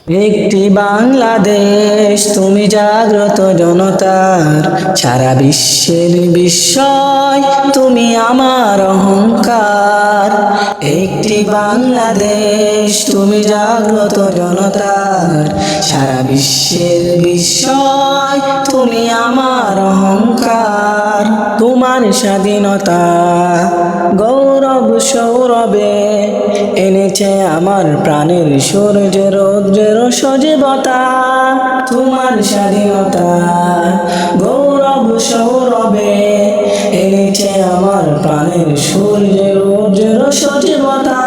একটি বাংলাদেশ তুমি জাগ্রত জনতার, সারা বিশ্বের বিস্ময় তুমি আমার অহংকার। একটি বাংলাদেশ তুমি জাগ্রত জনতার, সারা বিশ্বের বিস্ময় তুমি আমার অহংকার। তোমার স্বাধীনতা গৌরব সৌরভে এনেছে আমার প্রাণের সূর্য রৌদ্রের সজীবতা। তোমার স্বাধীনতা গৌরব সৌরভে এনেছে আমার প্রাণের সূর্য রৌদ্রের সজীবতা।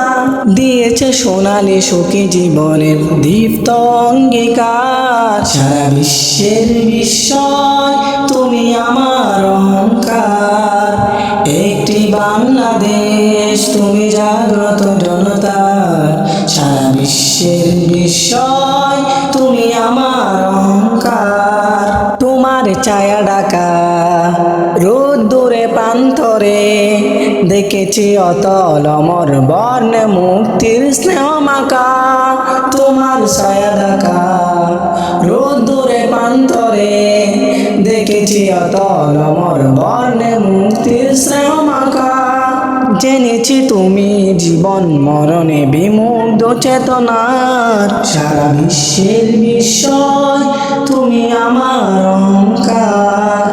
দিয়েছে সোনালি সুখী জীবনের দীপ্ত অঙ্গীকার। সারা বিশ্বের বিস্ময় তুমি আমার অহংকার। একটি বাংলাদেশ তুমি জাগ্রত জনতার, সারা বিশ্বের বিস্ময় তুমি আমার অহংকার। তোমার ছায়া ঢাকা রোদ্দুরে প্রান্তরে দেখেছি অতল অমর বর্ণে মুক্তির স্নেহ মাকা। তোমার ছায়া ঢাকা রোদ্দুরে প্রান্তরে দেখেছি অতল অমর বর্ণে মুক্তির স্নেহ মাকা। জেনেছি তুমি জীবন মরণে বিমুগ্ধ চেতনার, সারা বিশ্বের বিস্ময় তুমি আমার অহংকার।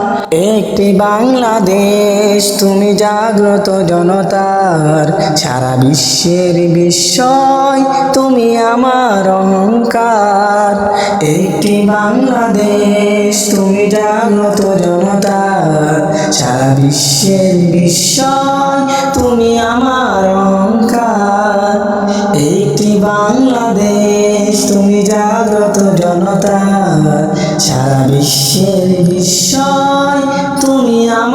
একটি বাংলাদেশ তুমি জাগ্রত জনতার, সারা বিশ্বের বিস্ময় তুমি আমার অহংকার। একটি বাংলাদেশ তুমি জাগ্রত জনতার, সারা বিশ্বের বিস্ময় তুমি আমার অহংকার। একটি বাংলাদেশ তুমি জাগ্রত জনতার, সারা বিশ্বের বিস্ময় তুমি আমার